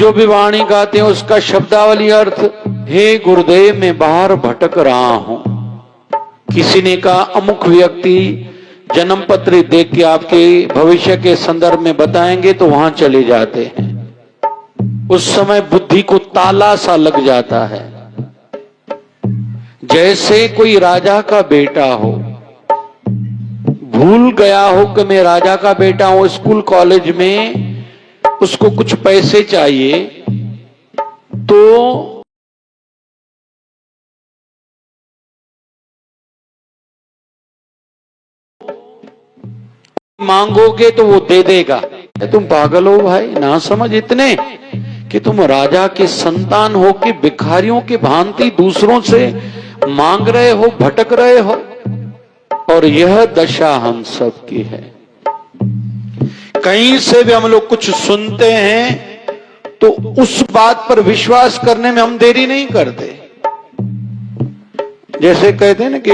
जो भी वाणी गाते हैं उसका शब्दावली अर्थ, हे गुरुदेव मैं बाहर भटक रहा हूं। किसी ने कहा अमुक व्यक्ति जन्म पत्र देख के आपके भविष्य के संदर्भ में बताएंगे तो वहां चले जाते हैं। उस समय बुद्धि को ताला सा लग जाता है, जैसे कोई राजा का बेटा हो, भूल गया हो कि मैं राजा का बेटा हूं। स्कूल कॉलेज में उसको कुछ पैसे चाहिए तो मांगोगे तो वो दे देगा। तुम पागल हो भाई, ना समझ इतने कि तुम राजा के संतान हो कि भिखारियों की भांति दूसरों से मांग रहे हो, भटक रहे हो। और यह दशा हम सब की है। कहीं से भी हम लोग कुछ सुनते हैं तो उस बात पर विश्वास करने में हम देरी नहीं करते। जैसे कहते हैं ना कि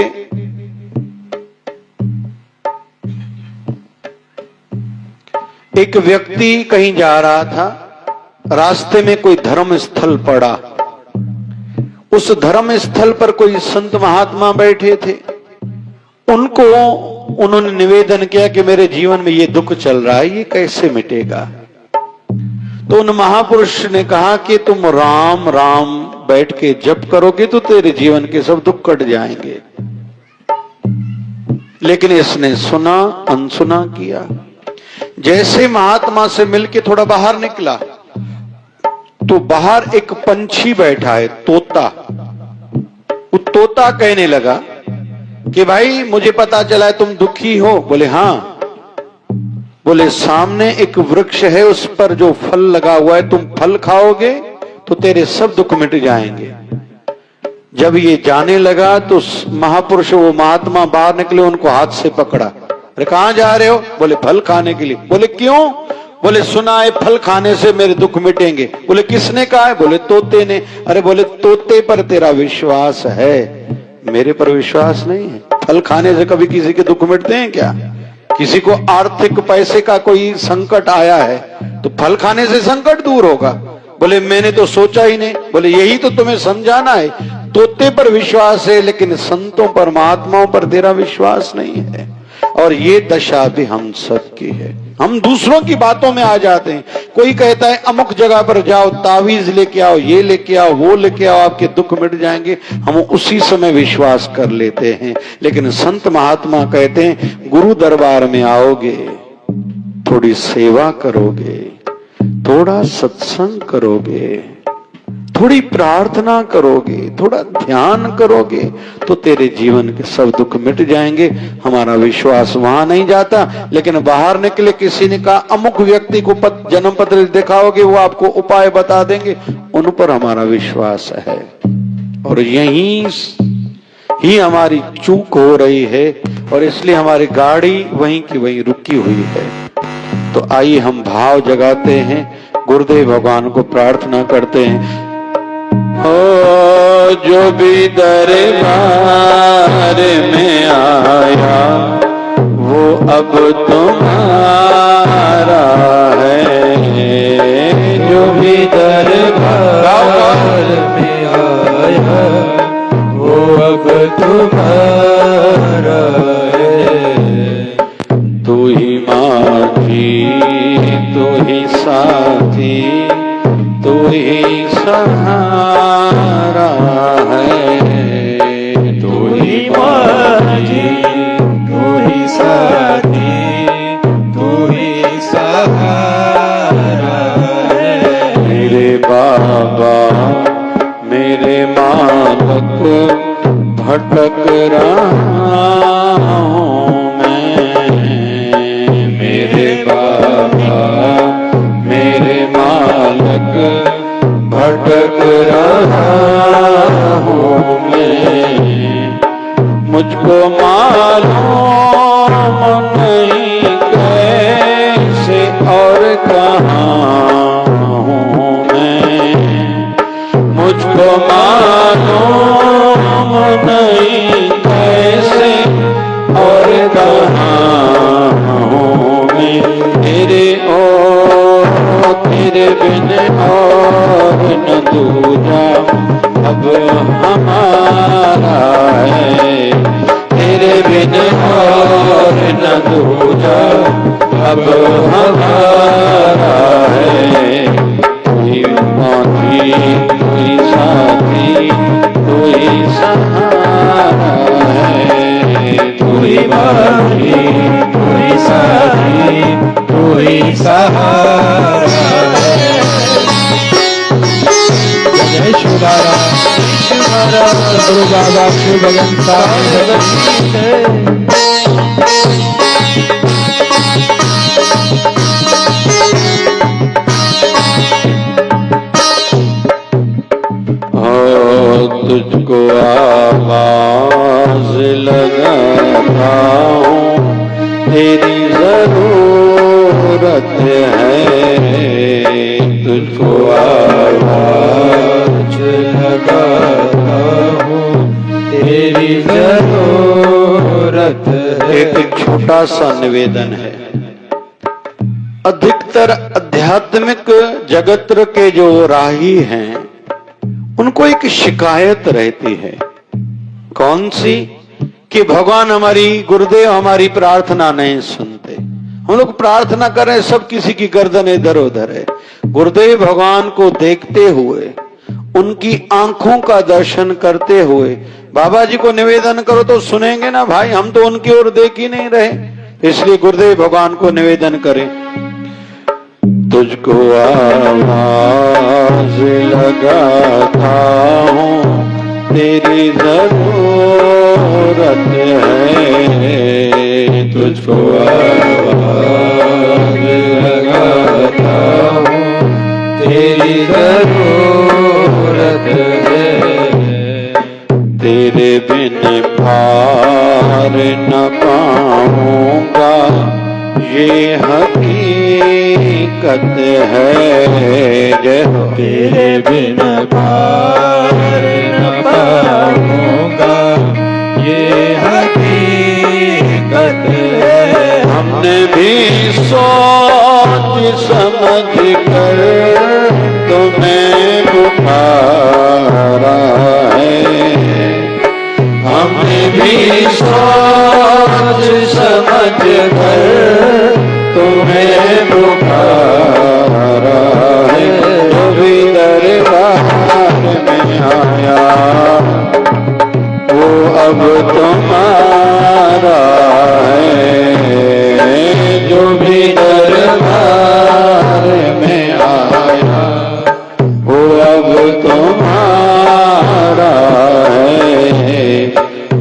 एक व्यक्ति कहीं जा रहा था, रास्ते में कोई धर्म स्थल पड़ा। उस धर्म स्थल पर कोई संत महात्मा बैठे थे। उनको उन्होंने निवेदन किया कि मेरे जीवन में ये दुख चल रहा है, ये कैसे मिटेगा। तो उन महापुरुष ने कहा कि तुम राम राम बैठ के जप करोगे तो तेरे जीवन के सब दुख कट जाएंगे। लेकिन इसने सुना, अनसुना किया। जैसे महात्मा से मिलके थोड़ा बाहर निकला तो बाहर एक पंछी बैठा है, तोता। वो तोता कहने लगा कि भाई मुझे पता चला है तुम दुखी हो। बोले हाँ। बोले सामने एक वृक्ष है, उस पर जो फल लगा हुआ है, तुम फल खाओगे तो तेरे सब दुख मिट जाएंगे। जब ये जाने लगा तो महापुरुष, वो महात्मा बाहर निकले, उनको हाथ से पकड़ा। अरे कहां जा रहे हो? बोले फल खाने के लिए। बोले क्यों? बोले सुना है फल खाने से मेरे दुख मिटेंगे। बोले किसने कहा है? बोले तोते ने। अरे बोले तोते पर तेरा विश्वास है, मेरे पर विश्वास नहीं है। फल खाने से कभी किसी के दुख मिटते हैं क्या? किसी को आर्थिक पैसे का कोई संकट आया है तो फल खाने से संकट दूर होगा। बोले मैंने तो सोचा ही नहीं। बोले यही तो तुम्हें समझाना है, तोते पर विश्वास है लेकिन संतों पर, महात्माओं पर तेरा विश्वास नहीं है। और ये दशा भी हम सब की है। हम दूसरों की बातों में आ जाते हैं। कोई कहता है अमुक जगह पर जाओ, तावीज लेके आओ, ये लेके आओ, वो लेके आओ, आपके दुख मिट जाएंगे। हम उसी समय विश्वास कर लेते हैं। लेकिन संत महात्मा कहते हैं गुरु दरबार में आओगे, थोड़ी सेवा करोगे, थोड़ा सत्संग करोगे, थोड़ी प्रार्थना करोगे, थोड़ा ध्यान करोगे तो तेरे जीवन के सब दुख मिट जाएंगे। हमारा विश्वास वहां नहीं जाता। लेकिन बाहर निकले, किसी ने कहा अमुक व्यक्ति को जन्म पत्र दिखाओगे, वो आपको उपाय बता देंगे, उन पर हमारा विश्वास है। और यहीं ही हमारी चूक हो रही है और इसलिए हमारी गाड़ी वहीं की वहीं रुकी हुई है। तो आइए हम भाव जगाते हैं, गुरुदेव भगवान को प्रार्थना करते हैं। ओ जो भी दरबार में आया वो अब तुम्हारा है। जो भी दरबार में आया वो अब तुम्हारा है। तू ही माझी, तू ही साथी, तू ही सहारा है। तू ही माझी, तू ही साथी, तू ही सहारा है। मेरे बाबा, मेरे मालिक, भटक रहा हूँ मैं। मेरे बाबा, मेरे मालिक, भटक रहा हूँ मैं। मुझको मालूम नहीं कैसे और कहाँ हूँ मैं। मुझको मालूम नहीं कैसे और कहाँ हूँ मैं। तेरे बिन और न दूजा अब हमारा है, तेरे बिन और न दूजा अब हमारा है। कोई साथी कोई साथी कोई सहारा है, कोई साथी कोई साथी कोई सहारा है। जय शिवदारा गुरु बाबा शिव भगन साहब। तुझको आवाज लगाता हूँ, तेरी जरूरत है। तुझको आवाज लगाता हूँ, तेरी जरूरत है। एक छोटा सा निवेदन है। अधिकतर आध्यात्मिक जगत के जो राही हैं उनको एक शिकायत रहती है। कौन सी? कि भगवान हमारी, गुरुदेव हमारी प्रार्थना नहीं सुनते। हम लोग प्रार्थना कर रहे हैं, सब किसी की गर्दन इधर उधर है। गुरुदेव भगवान को देखते हुए, उनकी आंखों का दर्शन करते हुए बाबा जी को निवेदन करो तो सुनेंगे ना भाई। हम तो उनकी ओर देख ही नहीं रहे, इसलिए गुरुदेव भगवान को निवेदन करें। तुझको आवाज लगाता हूँ, तेरी जरूरत है। तुझको आवाज लगाता हूँ, तेरी जरूरत है। तेरे बिन पार न पाऊंगा, ये हकीकत है। जय हो। तेरे बिन पार न पाऊंगा, ये हकीकत है। हमने भी सोच समझ कर तुम्हें पुकारा है। हमने भी सोच समझ कर तुम्हें पुकारा है। जो भी दरबार में आया वो अब तुम्हारा है। जो भी दरबार में आया वो अब तुम्हारा है।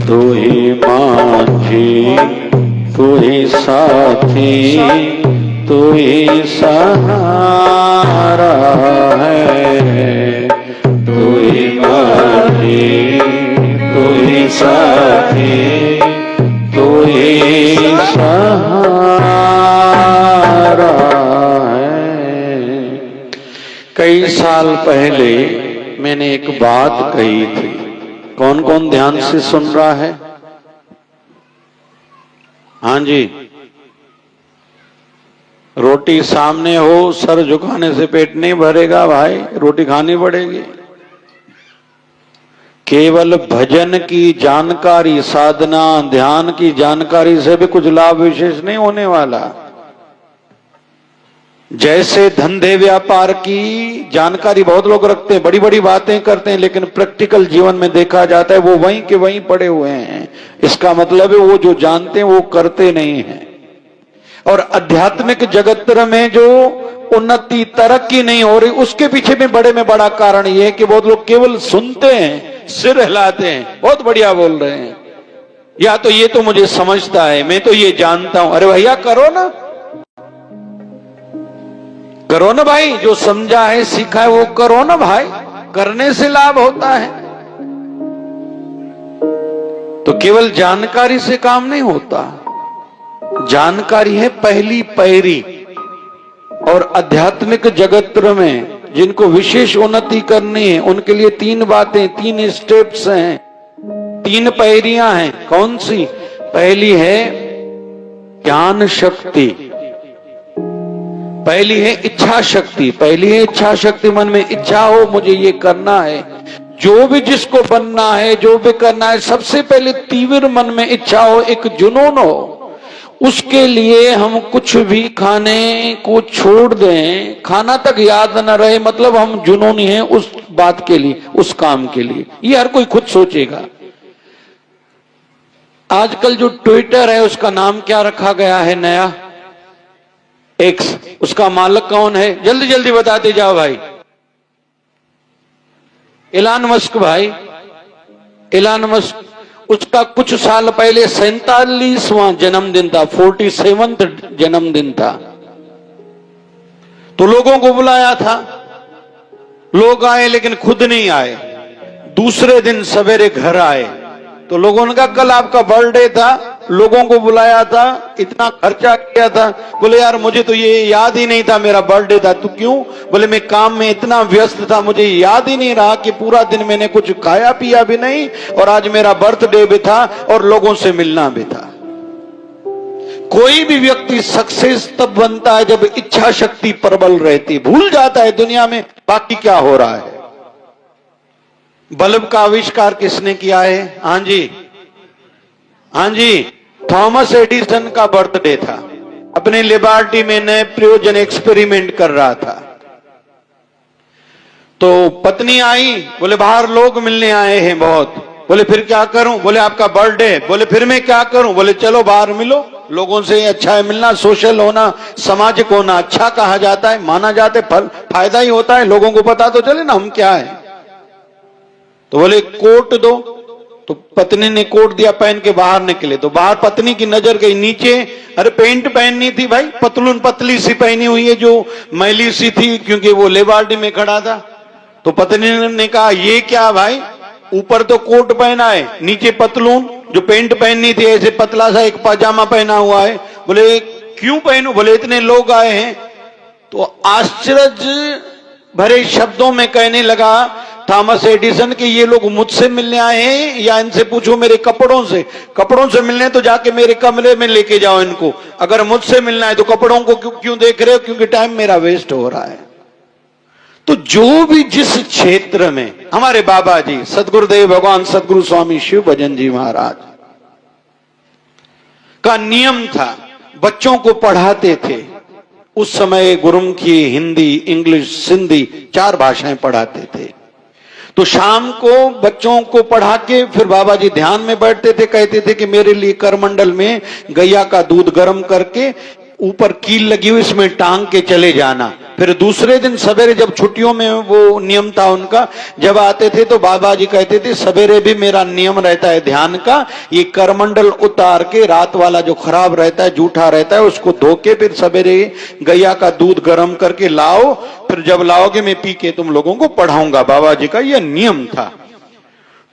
तू ही माझी, तू ही साथी, तू ही सहारा है। तू ही माझी, तू ही साथी, तू ही सहारा है। कई साल पहले मैंने एक बात कही थी। कौन कौन ध्यान से सुन रहा है? हाँ जी। रोटी सामने हो, सर झुकाने से पेट नहीं भरेगा भाई, रोटी खानी पड़ेगी। केवल भजन की जानकारी, साधना ध्यान की जानकारी से भी कुछ लाभ विशेष नहीं होने वाला। जैसे धंधे व्यापार की जानकारी बहुत लोग रखते हैं, बड़ी बड़ी बातें करते हैं, लेकिन प्रैक्टिकल जीवन में देखा जाता है वो वहीं के वहीं पड़े हुए हैं। इसका मतलब है वो जो जानते हैं वो करते नहीं हैं। और आध्यात्मिक जगत में जो उन्नति तरक्की नहीं हो रही, उसके पीछे में बड़ा कारण ये है कि बहुत लोग केवल सुनते हैं, सिर हिलाते हैं, बहुत बढ़िया बोल रहे हैं, या तो ये तो मुझे समझता है, मैं तो ये जानता हूं। अरे भैया करो ना, करो ना भाई, जो समझा है सीखा है वो करो ना भाई, करने से लाभ होता है। तो केवल जानकारी से काम नहीं होता। जानकारी है पहली पैरी। और आध्यात्मिक जगत में जिनको विशेष उन्नति करनी है उनके लिए 3 बातें, 3 स्टेप्स हैं, 3 पैरियां हैं। कौन सी? पहली है ज्ञान शक्ति, पहली है इच्छा शक्ति, पहली है इच्छा शक्ति। मन में इच्छा हो मुझे ये करना है, जो भी जिसको बनना है, जो भी करना है, सबसे पहले तीव्र मन में इच्छा हो, एक जुनून हो। उसके लिए हम कुछ भी खाने को छोड़ दें, खाना तक याद न रहे, मतलब हम जुनूनी हैं उस बात के लिए, उस काम के लिए। ये हर कोई खुद सोचेगा। आजकल जो ट्विटर है उसका नाम क्या रखा गया है नया? एक्स। उसका मालिक कौन है? जल्दी जल्दी बताते जाओ भाई। इलान मस्क भाई, इलान मस्क। उसका कुछ साल पहले 47वां जन्मदिन था, 47th जन्मदिन था। तो लोगों को बुलाया था, लोग आए लेकिन खुद नहीं आए। दूसरे दिन सवेरे घर आए तो लोगों ने कहा कल आपका बर्थडे था, लोगों को बुलाया था, इतना खर्चा किया था। बोले यार मुझे तो ये याद ही नहीं था मेरा बर्थडे था। तो क्यों? बोले मैं काम में इतना व्यस्त था, मुझे याद ही नहीं रहा कि पूरा दिन मैंने कुछ खाया पिया भी नहीं, और आज मेरा बर्थडे भी था और लोगों से मिलना भी था। कोई भी व्यक्ति सक्सेस तब बनता है जब इच्छा शक्ति प्रबल रहती। भूल जाता है दुनिया में बाकी क्या हो रहा है। बल्ब का आविष्कार किसने किया है? हाँ जी, हाँ जी, थॉमस एडिसन का बर्थडे था। अपने लेबोरेटरी में नए प्रयोजन एक्सपेरिमेंट कर रहा था। तो पत्नी आई, बोले बाहर लोग मिलने आए हैं बहुत। बोले फिर क्या करूं? बोले आपका बर्थडे। बोले फिर मैं क्या करूं? बोले चलो बाहर मिलो, लोगों से अच्छा है मिलना, सोशल होना, सामाजिक होना अच्छा कहा जाता है, माना जाता है, फायदा ही होता है, लोगों को पता तो चले ना हम क्या है। तो बोले कोट दो। तो पत्नी ने कोट दिया, पहन के बाहर निकले। तो बाहर पत्नी की नजर गई नीचे, अरे पेंट पहननी थी भाई, पतलून पतली सी पहनी हुई है जो मैली सी थी, क्योंकि वो लेबार्डी में खड़ा था। तो पत्नी ने कहा ये क्या भाई, ऊपर तो कोट पहना है, नीचे पतलून, जो पेंट पहननी थी ऐसे पतला सा एक पाजामा पहना हुआ है। बोले क्यों पहनूं? बोले इतने लोग आए हैं। तो आश्चर्य भरे शब्दों में कहने लगा थॉमस एडिसन कि ये लोग मुझसे मिलने आए हैं या इनसे पूछो मेरे कपड़ों से? कपड़ों से मिलने तो जाके मेरे कमरे में लेके जाओ इनको, अगर मुझसे मिलना है तो कपड़ों को क्यों देख रहे हो? क्योंकि टाइम मेरा वेस्ट हो रहा है। तो जो भी जिस क्षेत्र में, हमारे बाबा जी सदगुरुदेव भगवान सदगुरु स्वामी शिव भजन जी महाराज का नियम था, बच्चों को पढ़ाते थे। उस समय गुरुमुखी, हिंदी, इंग्लिश, सिंधी 4 भाषाएं पढ़ाते थे। तो शाम को बच्चों को पढ़ा के फिर बाबा जी ध्यान में बैठते थे, कहते थे कि मेरे लिए करमंडल में गैया का दूध गर्म करके ऊपर कील लगी हुई इसमें टांग के चले जाना। फिर दूसरे दिन सवेरे, जब छुट्टियों में वो नियम था उनका, जब आते थे तो बाबा जी कहते थे सवेरे भी मेरा नियम रहता है ध्यान का, ये करमंडल उतार के रात वाला जो खराब रहता है, जूठा रहता है, उसको धो के फिर सवेरे गैया का दूध गर्म करके लाओ, फिर जब लाओगे मैं पी के तुम लोगों को पढ़ाऊंगा। बाबा जी का यह नियम था।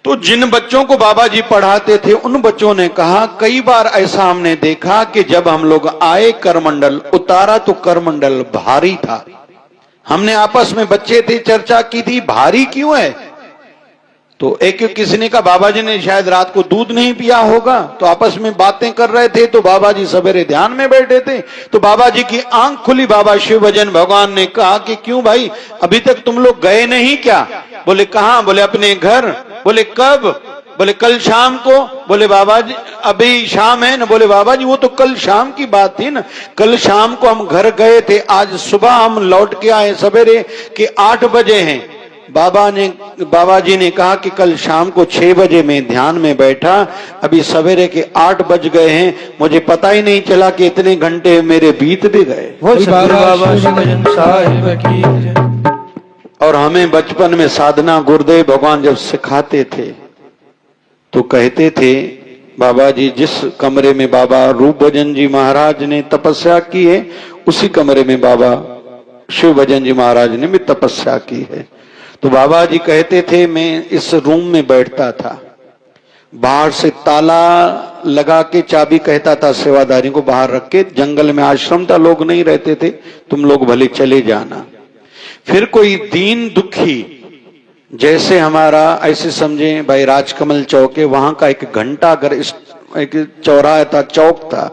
तो जिन बच्चों को बाबा जी पढ़ाते थे उन बच्चों ने कहा कई बार ऐसा हमने देखा कि जब हम लोग आए करमंडल उतारा तो करमंडल भारी था। हमने आपस में बच्चे थे चर्चा की थी भारी क्यों है। तो एक किसी ने कहा बाबा जी ने शायद रात को दूध नहीं पिया होगा। तो आपस में बातें कर रहे थे तो बाबा जी सवेरे ध्यान में बैठे थे। तो बाबा जी की आंख खुली, बाबा शिव भजन भगवान ने कहा कि क्यों भाई अभी तक तुम लोग गए नहीं क्या? बोले कहां? बोले अपने घर। बोले कब? बोले कल शाम को। बोले बाबा जी अभी शाम है ना? बोले बाबा जी वो तो कल शाम की बात थी ना, कल शाम को हम घर गए थे, आज सुबह हम लौट के आए सवेरे के 8 बजे हैं। बाबा जी ने कहा कि कल शाम को 6 बजे मैं ध्यान में बैठा, अभी सवेरे के 8 बज गए हैं, मुझे पता ही नहीं चला कि इतने घंटे मेरे बीत भी गए। और हमें बचपन में साधना गुरुदेव भगवान जब सिखाते थे तो कहते थे बाबा जी जिस कमरे में बाबा रूप भजन जी महाराज ने तपस्या की है उसी कमरे में बाबा शिव भजन जी महाराज ने भी तपस्या की है। तो बाबा जी कहते थे मैं इस रूम में बैठता था, बाहर से ताला लगा के चाबी कहता था सेवादारी को बाहर रख के, जंगल में आश्रम था, लोग नहीं रहते थे, तुम लोग भले चले जाना। फिर कोई दीन दुखी, जैसे हमारा ऐसे समझे भाई राजकमल चौक है, वहां का एक घंटा घर, एक चौराहा था, चौक था,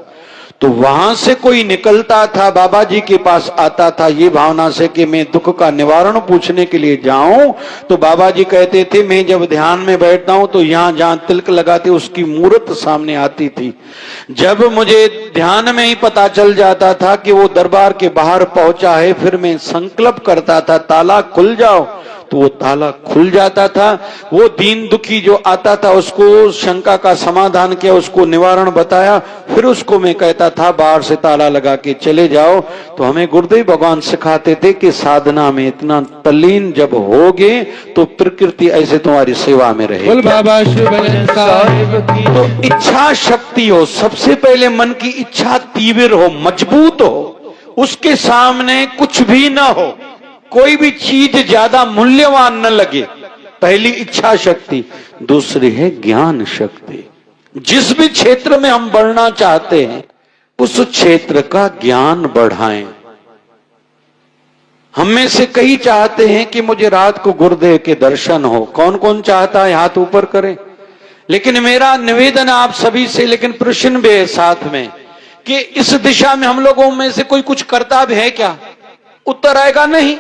तो वहां से कोई निकलता था, बाबा जी के पास आता था ये भावना से कि मैं दुख का निवारण पूछने के लिए जाऊं, तो बाबा जी कहते थे मैं जब ध्यान में बैठता हूं तो यहां जहां तिलक लगाते उसकी मूर्त सामने आती थी। जब मुझे ध्यान में ही पता चल जाता था कि वो दरबार के बाहर पहुंचा है, फिर मैं संकल्प करता था ताला खुल जाओ, तो वो ताला खुल जाता था। वो दीन दुखी जो आता था उसको शंका का समाधान किया, उसको निवारण बताया, फिर उसको मैं कहता था बाहर से ताला लगा के चले जाओ। तो हमें गुरुदेव भगवान सिखाते थे कि साधना में इतना तल्लीन जब होगे तो प्रकृति ऐसे तुम्हारी सेवा में रहेगी। बोल बाबा शिवभजन साहिब की। तो इच्छा शक्ति हो, सबसे पहले मन की इच्छा तीव्र हो, मजबूत हो, उसके सामने कुछ भी ना हो, कोई भी चीज ज्यादा मूल्यवान न लगे। पहली इच्छा शक्ति। दूसरी है ज्ञान शक्ति। जिस भी क्षेत्र में हम बढ़ना चाहते हैं उस क्षेत्र का ज्ञान बढ़ाएं। हम में से कई चाहते हैं कि मुझे रात को गुरुदेव के दर्शन हो। कौन कौन चाहता है, हाथ ऊपर करें। लेकिन मेरा निवेदन आप सभी से, लेकिन प्रश्न भी है साथ में, कि इस दिशा में हम लोगों में से कोई कुछ करता भी है क्या? उत्तर आएगा नहीं।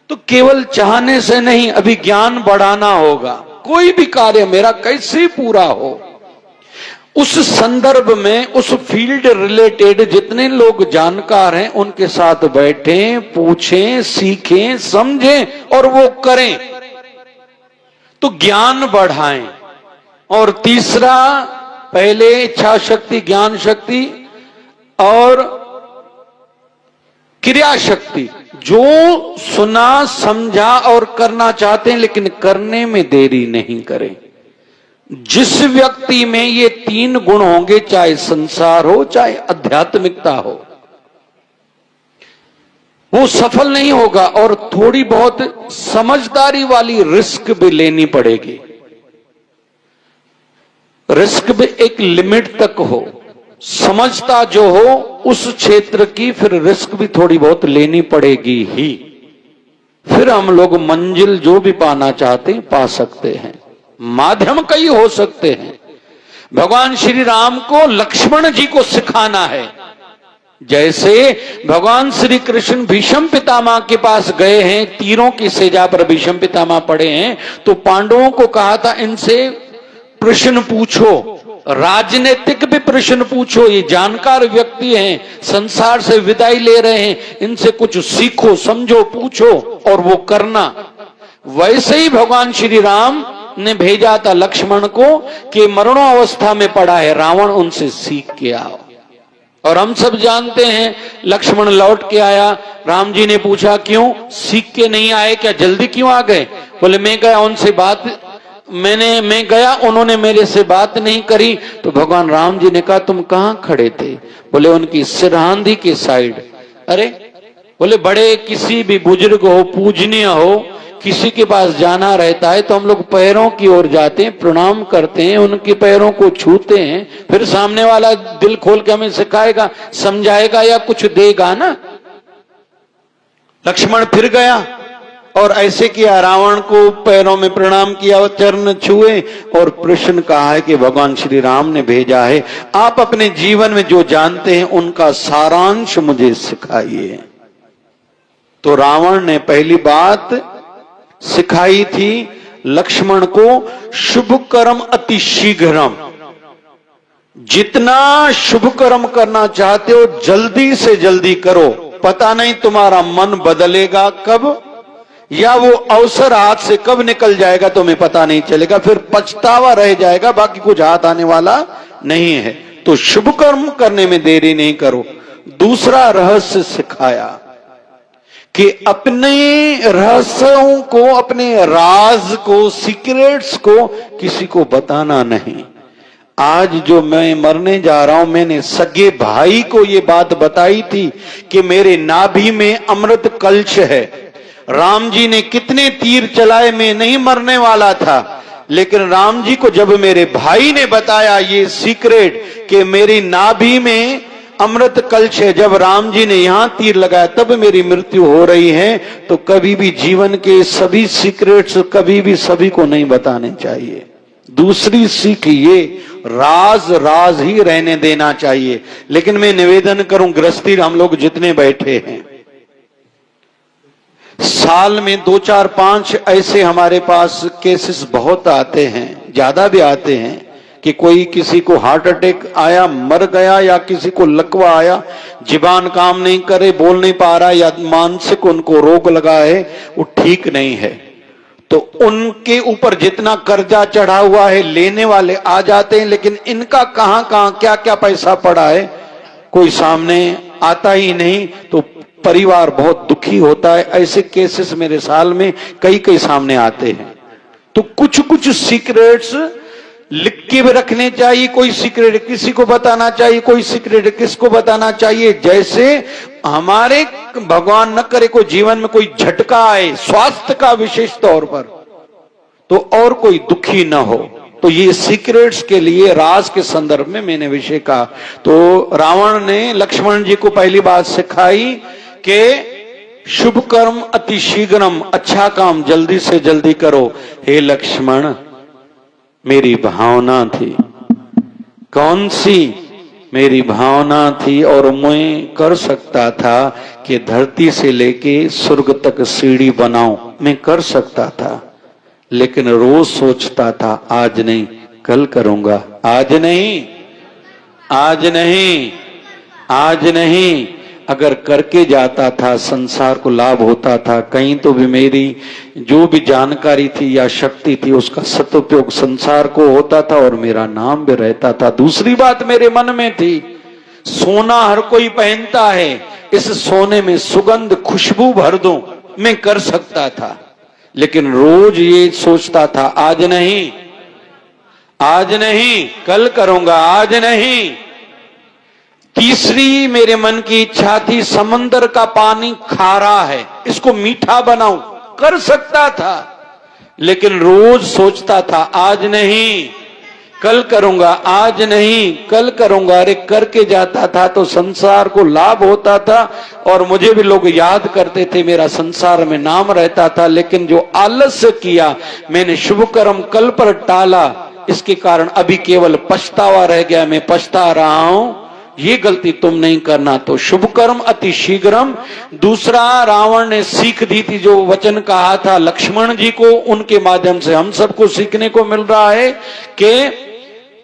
तो केवल चाहने से नहीं, अभी ज्ञान बढ़ाना होगा। कोई भी कार्य मेरा कैसे पूरा हो, उस संदर्भ में, उस फील्ड रिलेटेड जितने लोग जानकार हैं उनके साथ बैठें, पूछें, सीखें, समझें और वो करें, तो ज्ञान बढ़ाएं। और तीसरा, पहले इच्छा शक्ति, ज्ञान शक्ति और क्रिया शक्ति। जो सुना, समझा और करना चाहते हैं लेकिन करने में देरी नहीं करें। जिस व्यक्ति में ये तीन गुण होंगे, चाहे संसार हो चाहे आध्यात्मिकता हो, वो सफल नहीं होगा। और थोड़ी बहुत समझदारी वाली रिस्क भी लेनी पड़ेगी। रिस्क भी एक लिमिट तक हो। समझता जो हो उस क्षेत्र की फिर रिस्क भी थोड़ी बहुत लेनी पड़ेगी ही। फिर हम लोग मंजिल जो भी पाना चाहते हैं पा सकते हैं। माध्यम कई हो सकते हैं। भगवान श्री राम को लक्ष्मण जी को सिखाना है। जैसे भगवान श्री कृष्ण भीष्म पितामह के पास गए हैं, तीरों की सेजा पर भीष्म पितामह पड़े हैं, तो पांडवों को कहा था इनसे प्रश्न पूछो, राजनीतिक भी प्रश्न पूछो, ये जानकार व्यक्ति हैं, संसार से विदाई ले रहे हैं, इनसे कुछ सीखो, समझो, पूछो और वो करना। वैसे ही भगवान श्री राम ने भेजा था लक्ष्मण को कि मरणोवस्था में पड़ा है रावण, उनसे सीख के आओ। और हम सब जानते हैं लक्ष्मण लौट के आया। राम जी ने पूछा क्यों सीख के नहीं आए, क्या जल्दी क्यों आ गए? बोले मैं गया उनसे बात, मैं गया, उन्होंने मेरे से बात नहीं करी। तो भगवान राम जी ने कहा तुम कहां खड़े थे? बोले उनकी सिरहांदी के साइड। अरे बोले बड़े किसी भी बुजुर्ग हो, पूजनीय हो, किसी के पास जाना रहता है तो हम लोग पैरों की ओर जाते हैं, प्रणाम करते हैं, उनके पैरों को छूते हैं, फिर सामने वाला दिल खोल के हमें सिखाएगा, समझाएगा या कुछ देगा ना। लक्ष्मण फिर गया और ऐसे किया, रावण को पैरों में प्रणाम किया, चरण छुए और प्रश्न कहा है कि भगवान श्री राम ने भेजा है, आप अपने जीवन में जो जानते हैं उनका सारांश मुझे सिखाइए। तो रावण ने पहली बात सिखाई थी लक्ष्मण को, शुभ कर्म अति शीघ्रम। जितना शुभ कर्म करना चाहते हो जल्दी से जल्दी करो, पता नहीं तुम्हारा मन बदलेगा कब, या वो अवसर हाथ से कब निकल जाएगा तुम्हें पता नहीं चलेगा, फिर पछतावा रह जाएगा, बाकी कुछ हाथ आने वाला नहीं है। तो शुभ कर्म करने में देरी नहीं करो। दूसरा रहस्य सिखाया कि अपने रहस्यों को, अपने राज को, सीक्रेट्स को किसी को बताना नहीं। आज जो मैं मरने जा रहा हूं, मैंने सगे भाई को ये बात बताई थी कि मेरे नाभि में अमृत कलश है। राम जी ने कितने तीर चलाए, मैं नहीं मरने वाला था, लेकिन राम जी को जब मेरे भाई ने बताया ये सीक्रेट कि मेरी नाभि में अमृत कलश है, जब राम जी ने यहां तीर लगाया तब मेरी मृत्यु हो रही है। तो कभी भी जीवन के सभी सीक्रेट्स कभी भी सभी को नहीं बताने चाहिए। दूसरी सीख ये, राज राज ही रहने देना चाहिए। लेकिन मैं निवेदन करूं, गृहस्थी हम लोग जितने बैठे हैं, साल में 2 4 5 ऐसे हमारे पास केसेस बहुत आते हैं, ज्यादा भी आते हैं, कि कोई किसी को हार्ट अटैक आया, मर गया, या किसी को लकवा आया, जुबान काम नहीं करे, बोल नहीं पा रहा, या मानसिक उनको रोग लगा है, वो ठीक नहीं है। तो उनके ऊपर जितना कर्जा चढ़ा हुआ है, लेने वाले आ जाते हैं, लेकिन इनका कहां कहां क्या क्या पैसा पड़ा है कोई सामने आता ही नहीं। तो परिवार बहुत दुखी होता है। ऐसे केसेस मेरे साल में कई कई सामने आते हैं। तो कुछ कुछ सीक्रेट्स लिख के भी रखने चाहिए। कोई सीक्रेट किसी को बताना चाहिए, कोई सीक्रेट किसको बताना चाहिए, जैसे हमारे भगवान न करे कोई जीवन में कोई झटका आए स्वास्थ्य का विशेष तौर पर, तो और कोई दुखी न हो। तो ये सीक्रेट्स के लिए राज के संदर्भ में मैंने विषय कहा। तो रावण ने लक्ष्मण जी को पहली बात सिखाई कि शुभ कर्म अति शीघ्रम, अच्छा काम जल्दी से जल्दी करो। हे लक्ष्मण, मेरी भावना थी, कौन सी? मेरी भावना थी, और मैं कर सकता था कि धरती से लेके स्वर्ग तक सीढ़ी बनाऊं, मैं कर सकता था, लेकिन रोज सोचता था आज नहीं कल करूंगा, आज नहीं, आज नहीं, आज नहीं। अगर करके जाता था संसार को लाभ होता था, कहीं तो भी मेरी जो भी जानकारी थी या शक्ति थी उसका सदुपयोग संसार को होता था और मेरा नाम भी रहता था। दूसरी बात मेरे मन में थी, सोना हर कोई पहनता है, इस सोने में सुगंध खुशबू भर दूं, मैं कर सकता था, लेकिन रोज ये सोचता था आज नहीं, आज नहीं कल करूंगा, आज नहीं। तीसरी मेरे मन की इच्छा थी, समंदर का पानी खारा है, इसको मीठा बनाऊं, कर सकता था, लेकिन रोज सोचता था आज नहीं कल करूंगा, आज नहीं कल करूंगा। अरे करके जाता था तो संसार को लाभ होता था और मुझे भी लोग याद करते थे, मेरा संसार में नाम रहता था। लेकिन जो आलस्य किया मैंने, शुभ कर्म कल पर टाला, इसके कारण अभी केवल पछतावा रह गया, मैं पछता रहा हूं। ये गलती तुम नहीं करना। तो शुभ कर्म अति शीघ्रम। दूसरा, रावण ने सीख दी थी, जो वचन कहा था लक्ष्मण जी को, उनके माध्यम से हम सबको सीखने को मिल रहा है कि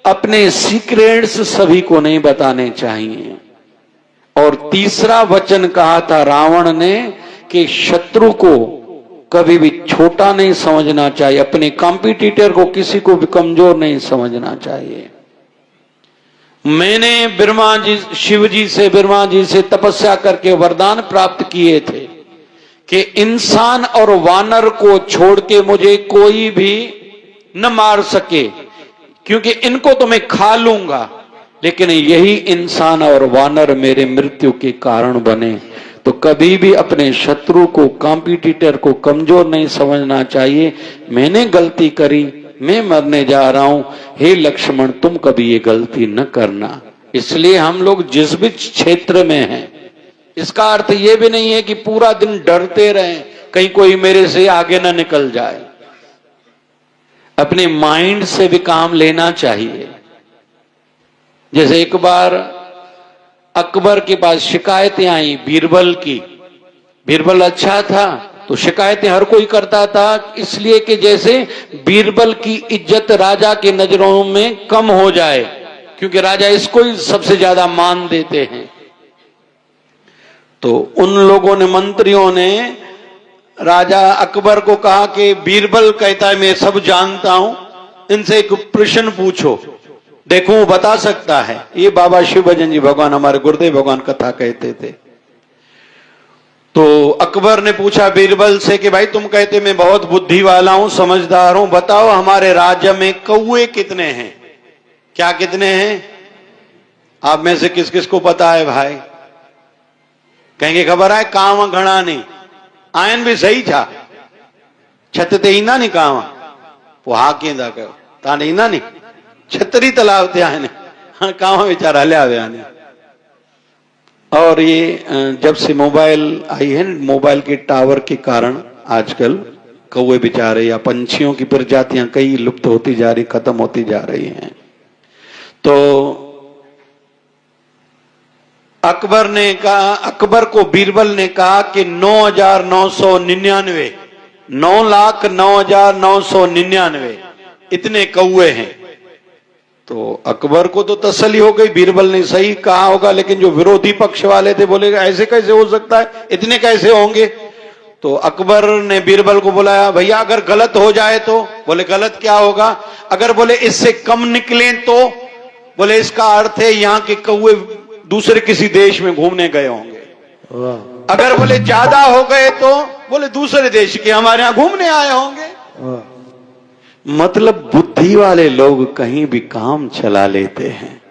अपने सीक्रेट्स सभी को नहीं बताने चाहिए। और तीसरा वचन कहा था रावण ने कि शत्रु को कभी भी छोटा नहीं समझना चाहिए, अपने कॉम्पिटिटर को किसी को भी कमजोर नहीं समझना चाहिए। मैंने ब्रह्मा जी, शिव जी से तपस्या करके वरदान प्राप्त किए थे कि इंसान और वानर को छोड़ के मुझे कोई भी न मार सके, क्योंकि इनको तो मैं खा लूंगा, लेकिन यही इंसान और वानर मेरे मृत्यु के कारण बने। तो कभी भी अपने शत्रु को, कॉम्पिटिटर को कमजोर नहीं समझना चाहिए। मैंने गलती करी, मैं मरने जा रहा हूं, हे लक्ष्मण तुम कभी ये गलती न करना। इसलिए हम लोग जिस भी क्षेत्र में हैं, इसका अर्थ ये भी नहीं है कि पूरा दिन डरते रहें कहीं कोई मेरे से आगे न निकल जाए। अपने माइंड से भी काम लेना चाहिए। जैसे एक बार अकबर के पास शिकायतें आई बीरबल की। बीरबल अच्छा था तो शिकायतें हर कोई करता था, इसलिए कि जैसे बीरबल की इज्जत राजा के नजरों में कम हो जाए, क्योंकि राजा इसको ही सबसे ज्यादा मान देते हैं। तो उन लोगों ने, मंत्रियों ने राजा अकबर को कहा कि बीरबल कहता है मैं सब जानता हूं, इनसे एक प्रश्न पूछो, देखो वो बता सकता है। ये बाबा शिव भजन जी भगवान, हमारे गुरुदेव भगवान कथा कहते थे। तो अकबर ने पूछा बीरबल से कि भाई तुम कहते मैं बहुत बुद्धि वाला हूं, समझदार हूं, बताओ हमारे राज्य में कौए कितने हैं? क्या कितने हैं? आप में से किस किस को पता है भाई? कहेंगे खबर है कांव घना नहीं, आयन भी सही था, छत ते ईंदा नहीं कांव, वो हा केंदा कयो ताने ईंदा नहीं, छतरी तालाब ते आयन, हाँ कांव बेचारा हलिया विया ने। और ये जब से मोबाइल आई है, मोबाइल के टावर के कारण आजकल कौवे बेचारे या पंछियों की प्रजातियां कई लुप्त होती जा रही, खत्म होती जा रही हैं। तो अकबर ने कहा, अकबर को बीरबल ने कहा कि 9,999 9,09,999 इतने कौवे हैं। तो अकबर को तो तसल्ली हो गई, बीरबल ने सही कहा होगा, लेकिन जो विरोधी पक्ष वाले थे बोले ऐसे कैसे हो सकता है, इतने कैसे होंगे। तो अकबर ने बीरबल को बुलाया, भैया अगर गलत हो जाए तो। बोले गलत क्या होगा। अगर बोले इससे कम निकले तो। बोले इसका अर्थ है यहाँ के कौवे दूसरे किसी देश में घूमने गए होंगे। अगर बोले ज्यादा हो गए तो। बोले दूसरे देश के हमारे यहां घूमने आए होंगे। मतलब बुद्धि वाले लोग कहीं भी काम चला लेते हैं।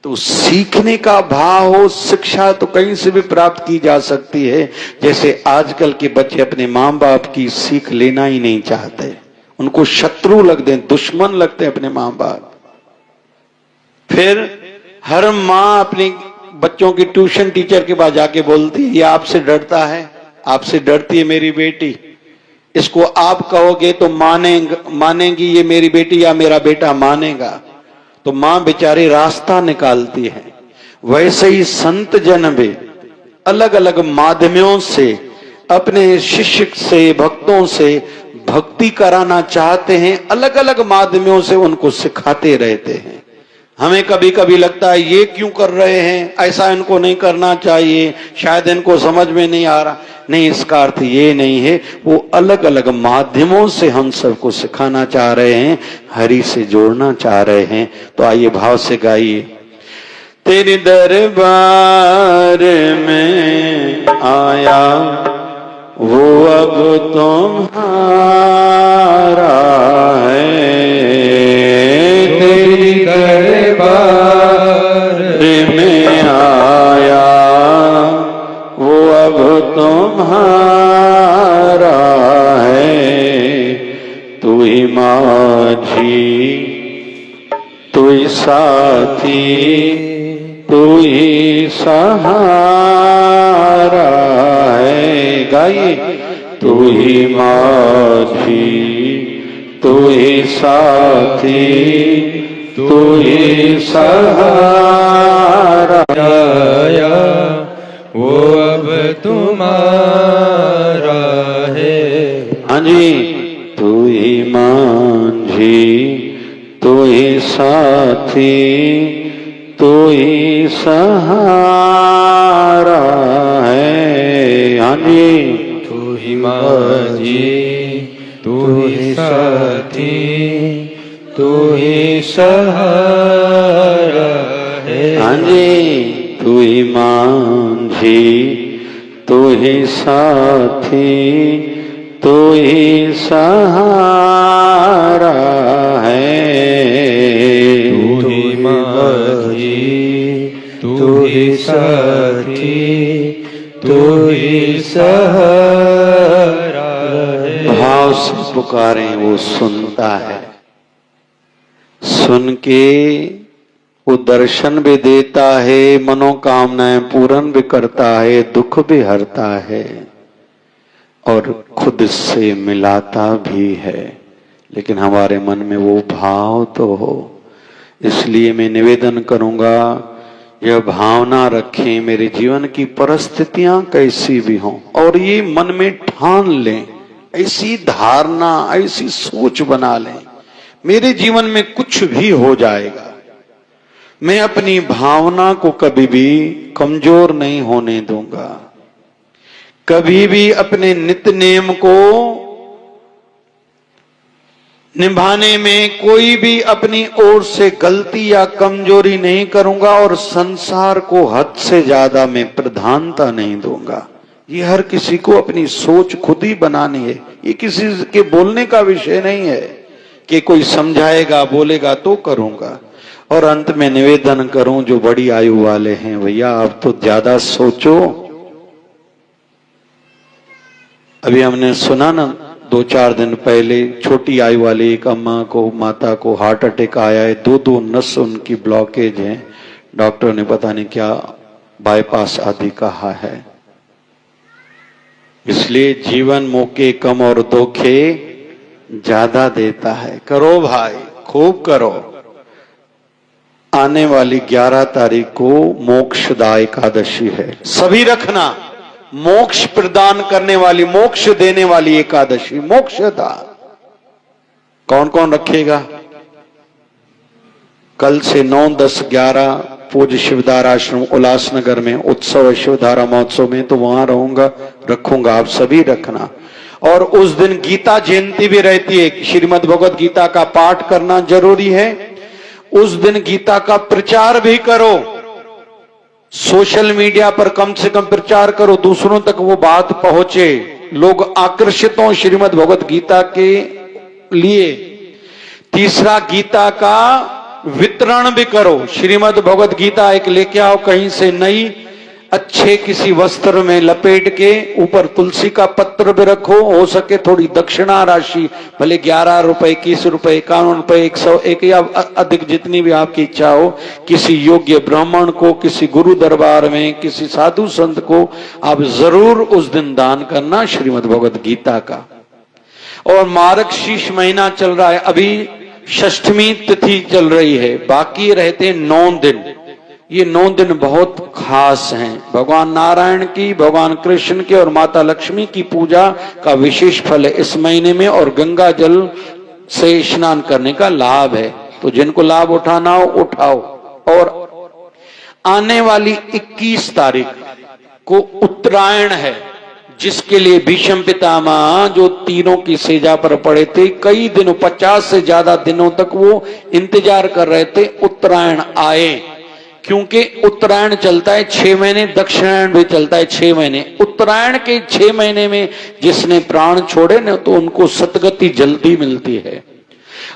तो सीखने का भाव हो, शिक्षा तो कहीं से भी प्राप्त की जा सकती है। जैसे आजकल के बच्चे अपने मां बाप की सीख लेना ही नहीं चाहते, उनको शत्रु लगते हैं, दुश्मन लगते हैं अपने मां बाप। फिर हर मां अपने बच्चों की ट्यूशन टीचर के पास जाके बोलती है, ये आपसे डरता है, आपसे डरती है मेरी बेटी, इसको आप कहोगे तो मानेगी ये मेरी बेटी या मेरा बेटा मानेगा। तो मां बेचारी रास्ता निकालती है। वैसे ही संत जन भी अलग अलग माध्यमों से अपने शिष्य से, भक्तों से भक्ति कराना चाहते हैं, अलग अलग माध्यमों से उनको सिखाते रहते हैं। हमें कभी कभी लगता है ये क्यों कर रहे हैं, ऐसा इनको नहीं करना चाहिए, शायद इनको समझ में नहीं आ रहा। नहीं, इसका अर्थ ये नहीं है, वो अलग अलग माध्यमों से हम सबको सिखाना चाह रहे हैं, हरि से जोड़ना चाह रहे हैं। तो आइए भाव से गाइए। तेरे दरबार में आया वो अब तुम्हारा है, तेरी दरबार में आया वो अब तुम्हारा है। तू ही माझी, तू ही साथी, तू ही सहारा है। गाइए। तू ही माझी, तू ही साथी, तू ही सहारा, वो अब तुम्हारा है। हाँ जी। तू ही मांझी, तू ही साथी, तू ही सहारा है। हाँ जी। तू ही माझी, तू ही साथी, तू ही सहारा है। हाँ जी। तू ही मांझी, तू ही साथी, तू ही सहारा है। तू ही माझी, तू ही साथी, तू ही सहारा है। भाव से पुकारें, वो सुनता है। सुन के वो दर्शन भी देता है, मनोकामनाएं पूर्ण भी करता है, दुख भी हरता है और खुद से मिलाता भी है। लेकिन हमारे मन में वो भाव तो हो। इसलिए मैं निवेदन करूंगा, यह भावना रखें, मेरे जीवन की परिस्थितियां कैसी भी हों, और ये मन में ठान लें, ऐसी धारणा, ऐसी सोच बना लें, मेरे जीवन में कुछ भी हो जाएगा, मैं अपनी भावना को कभी भी कमजोर नहीं होने दूंगा। कभी भी अपने नित्य नेम को निभाने में कोई भी अपनी ओर से गलती या कमजोरी नहीं करूंगा, और संसार को हद से ज्यादा मैं प्रधानता नहीं दूंगा। ये हर किसी को अपनी सोच खुद ही बनानी है। ये किसी के बोलने का विषय नहीं है कि कोई समझाएगा बोलेगा तो करूंगा। और अंत में निवेदन करूं, जो बड़ी आयु वाले हैं, भैया आप तो ज्यादा सोचो। अभी हमने सुना ना 2-4 दिन पहले, छोटी आयु वाली एक अम्मा को, माता को हार्ट अटैक आया है, 2 नस उनकी ब्लॉकेज है, डॉक्टर ने पता नहीं क्या बाईपास आदि कहा है। इसलिए जीवन मौके कम और धोखे ज्यादा देता है। करो भाई, खूब करो। आने वाली 11 तारीख को मोक्षदा एकादशी है, सभी रखना। मोक्ष प्रदान करने वाली, मोक्ष देने वाली एकादशी, मोक्षदा। कौन कौन रखेगा? कल से 9, 10, 11 पूज्य शिवधारा आश्रम उल्लासनगर में उत्सव है, शिवधारा महोत्सव में, तो वहां रहूंगा, रखूंगा, आप सभी रखना। और उस दिन गीता जयंती भी रहती है, श्रीमद् भगवद गीता का पाठ करना जरूरी है। उस दिन गीता का प्रचार भी करो, सोशल मीडिया पर कम से कम प्रचार करो, दूसरों तक वो बात पहुंचे, लोग आकर्षित हों श्रीमद् भगवद गीता के लिए। तीसरा, गीता का वितरण भी करो। श्रीमद् भगवद गीता एक लेके आओ कहीं से नई, अच्छे किसी वस्त्र में लपेट के, ऊपर तुलसी का पत्र भी रखो, हो सके थोड़ी दक्षिणा राशि, भले 11 रुपए, 21 रुपए, 51 रुपए, 101 या अधिक, जितनी भी आपकी इच्छा हो, किसी योग्य ब्राह्मण को, किसी गुरु दरबार में, किसी साधु संत को आप जरूर उस दिन दान करना श्रीमद् भगवद गीता का। और मार्गशीर्ष महीना चल रहा है, अभी षष्ठमी तिथि चल रही है, बाकी रहते 9 दिन। ये 9 दिन बहुत खास हैं। भगवान नारायण की, भगवान कृष्ण के और माता लक्ष्मी की पूजा का विशेष फल है इस महीने में, और गंगा जल से स्नान करने का लाभ है। तो जिनको लाभ उठाना हो उठाओ। और आने वाली 21 तारीख को उत्तरायण है, जिसके लिए भीष्म पितामह जो तीनों की सेजा पर पड़े थे, कई दिनों, 50 से ज्यादा दिनों तक वो इंतजार कर रहे थे उत्तरायण आए, क्योंकि उत्तरायण चलता है 6 महीने, दक्षिणायण भी चलता है 6 महीने। उत्तरायण के 6 महीने में जिसने प्राण छोड़े ना, तो उनको सतगति जल्दी मिलती है।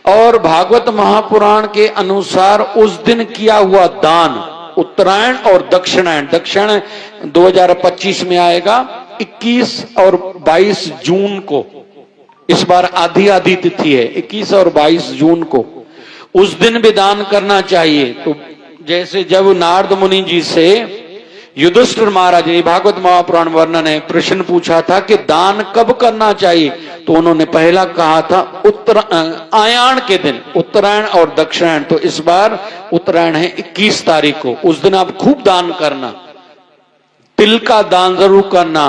और भागवत महापुराण के अनुसार उस दिन किया हुआ दान, उत्तरायण और दक्षिणायन, दक्षिण 2025 में आएगा 21 और 22 जून को, इस बार आधी आधी तिथि है, 21 और 22 जून को, उस दिन भी दान करना चाहिए। तो जैसे जब नारद मुनि जी से युधिष्ठिर महाराज, ये भागवत महापुराण वर्णन है, प्रश्न पूछा था कि दान कब करना चाहिए, तो उन्होंने पहला कहा था आयाण के दिन, उत्तरायण और दक्षिणायन। तो इस बार उत्तरायण है 21 तारीख को, उस दिन आप खूब दान करना, तिल का दान जरूर करना।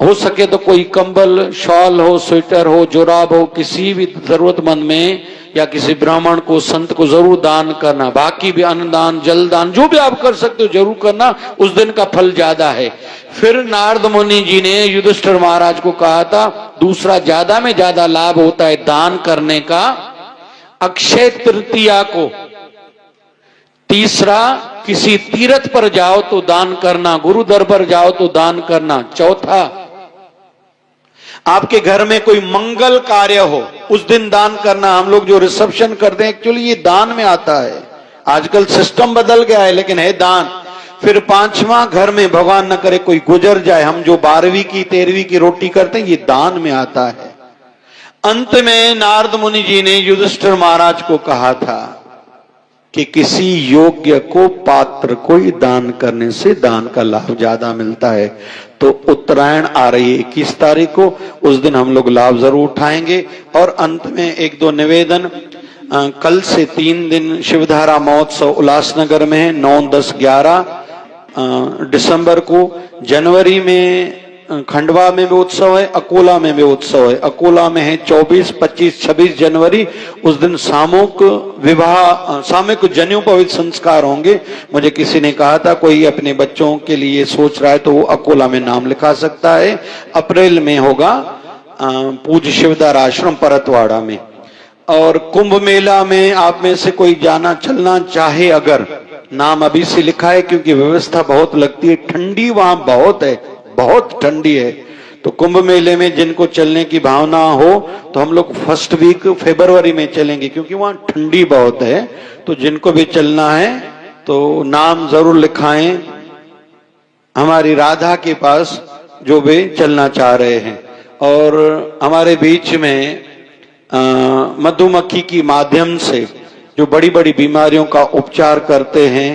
हो सके तो कोई कंबल, शॉल हो, स्वेटर हो, जुराब हो, किसी भी जरूरतमंद में या किसी ब्राह्मण को, संत को जरूर दान करना। बाकी भी अन्नदान, जल दान, जो भी आप कर सकते हो जरूर करना, उस दिन का फल ज्यादा है। फिर नारद मुनि जी ने युधिष्ठिर महाराज को कहा था, दूसरा ज्यादा में ज्यादा लाभ होता है दान करने का अक्षय तृतीया को। तीसरा, किसी तीर्थ पर जाओ तो दान करना, गुरु दरबार जाओ तो दान करना। चौथा, आपके घर में कोई मंगल कार्य हो, उस दिन दान करना। हम लोग जो रिसेप्शन करते हैं एक्चुअली ये दान में आता है, आजकल सिस्टम बदल गया है, लेकिन है दान। फिर 5वां, घर में भगवान न करे कोई गुजर जाए, हम जो 12वीं की 13वीं की रोटी करते हैं, ये दान में आता है। अंत में नारद मुनि जी ने युधिष्ठिर महाराज को कहा था कि किसी योग्य को, पात्र को ही दान करने से दान का लाभ ज्यादा मिलता है। तो उत्तरायण आ रही है 21 तारीख को, उस दिन हम लोग लाभ जरूर उठाएंगे। और अंत में 1-2 निवेदन। कल से 3 दिन शिवधारा महोत्सव उल्लासनगर में है, 9, 10, 11 दिसंबर को। जनवरी में खंडवा में भी उत्सव है, अकोला में भी उत्सव है। अकोला में है 24, 25, 26 जनवरी, उस दिन सामूहिक विवाह, सामूहिक जनेऊपवीत संस्कार होंगे। मुझे किसी ने कहा था कोई अपने बच्चों के लिए सोच रहा है तो वो अकोला में नाम लिखा सकता है। अप्रैल में होगा पूज्य शिवधारा आश्रम परतवाड़ा में। और कुंभ मेला में आप में से कोई जाना चलना चाहे, अगर नाम अभी से लिखा है, क्योंकि व्यवस्था बहुत लगती है, ठंडी वहां बहुत है, बहुत ठंडी है। तो कुंभ मेले में जिनको चलने की भावना हो तो हम लोग फर्स्ट वीक फरवरी में चलेंगे, क्योंकि वहां ठंडी बहुत है। तो जिनको भी चलना है तो नाम जरूर लिखाएं हमारी राधा के पास, जो भी चलना चाह रहे हैं। और हमारे बीच में मधुमक्खी की माध्यम से जो बड़ी बड़ी बीमारियों का उपचार करते हैं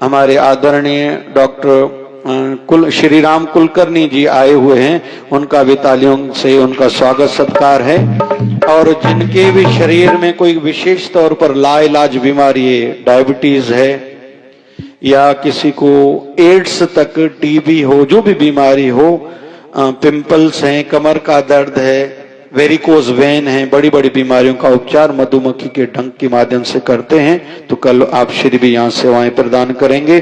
हमारे आदरणीय डॉक्टर श्री राम कुलकर्णी जी आए हुए हैं, उनका भी तालियों से उनका स्वागत सत्कार है। और जिनके भी शरीर में कोई विशेष तौर पर लाइलाज बीमारी है, डायबिटीज है या किसी को एड्स तक, टीबी हो, जो भी बीमारी हो, पिंपल्स हैं, कमर का दर्द है, वेरिकोज वेन है, बड़ी बड़ी बीमारियों का उपचार मधुमक्खी के डंक के माध्यम से करते हैं। तो कल आप श्री भी यहाँ सेवाएं प्रदान करेंगे।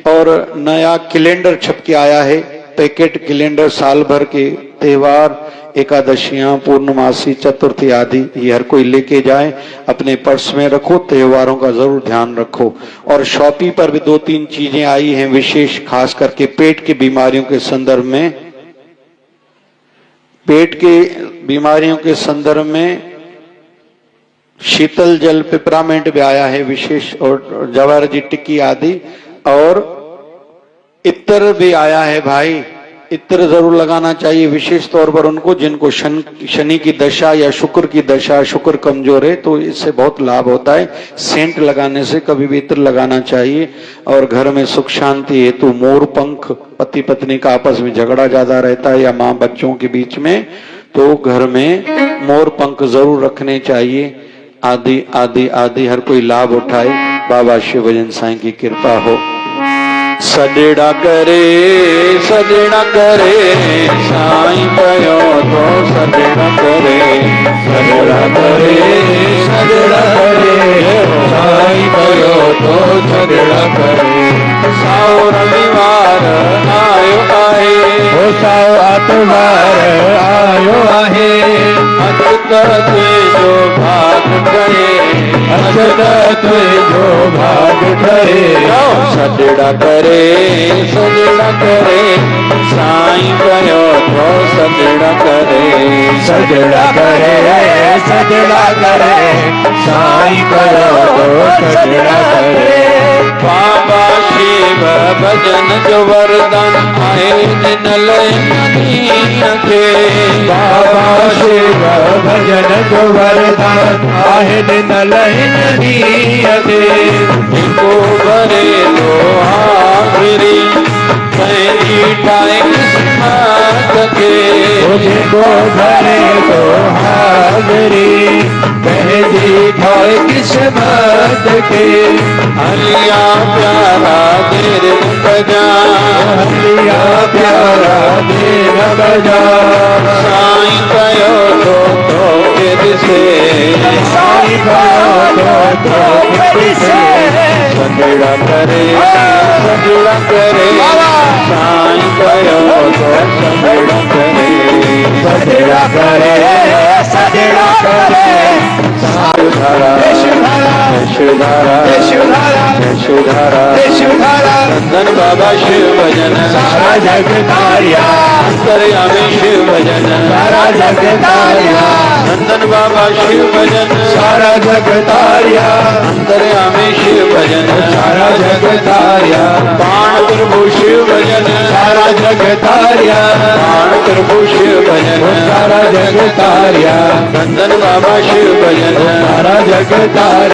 और नया कैलेंडर छप के आया है, पैकेट कैलेंडर, साल भर के त्योहार, एकादशियां, पूर्णमासी, चतुर्थी आदि, ये हर कोई लेके जाए, अपने पर्स में रखो, त्योहारों का जरूर ध्यान रखो। और शॉपी पर भी 2-3 चीजें आई हैं विशेष, खास करके पेट की बीमारियों के संदर्भ में। पेट के बीमारियों के संदर्भ में शीतल जल पिपरामेंट भी आया है विशेष, और जवाहर टिक्की आदि, और इत्र भी आया है भाई। इत्र जरूर लगाना चाहिए विशेष तौर पर उनको जिनको शनि की दशा या शुक्र की दशा, शुक्र कमजोर है, तो इससे बहुत लाभ होता है। सेंट लगाने से कभी भी इत्र लगाना चाहिए। और घर में सुख शांति हेतु मोर पंख, पति पत्नी का आपस में झगड़ा ज्यादा रहता है या माँ बच्चों के बीच में, तो घर में मोर पंख जरूर रखने चाहिए। आदि आदि आदि हर कोई लाभ उठाए। बाबा शिव भजन साईं की कृपा हो। सजड़ा करे साईं पयो तो सजड़ा करे साईं पयो तो सजड़ा करे। साओ रविवार आयो आहे, हो साओ आतवार आयो आहे, अचत तुझो भाग करे, अचत तुझो भाग ठरे। सजड़ा करे साईं पयो तो सजड़ा करे साईं पयो तो सजड़ा करे। बाबा शिव भजन जो वरदान आए दिन के, बाबा शिव भजन जो वरदान आहे दिन के। को भरे लो हाजरी पैरी ठाए किस्मत के, को भरे तो हाजरी पहली ठाए किस्मत के। हलिया प्यारा देर बजा, हलिया प्यारा देर बजा। साईं पयो तो फिर से, साईं पयो तो फिर से। सजड़ा करे साईं पयो तो सजड़ा करे, सजड़ा करे शिवधारा नंदन बाबा शिव भजन सारा जग तारिया, अंतर्यामी शिव भजन सारा जग तारिया, नंदन बाबा शिव भजन सारा जग तारिया, अंतर्यामी शिव भजन सारा जग तारिया। बाण प्रभु शिव भजन सारा जग तारिया, बाण प्रभु शिव भजन सारा जग तारिया, नंदन बाबा शिव भजन सारा जग तारिया।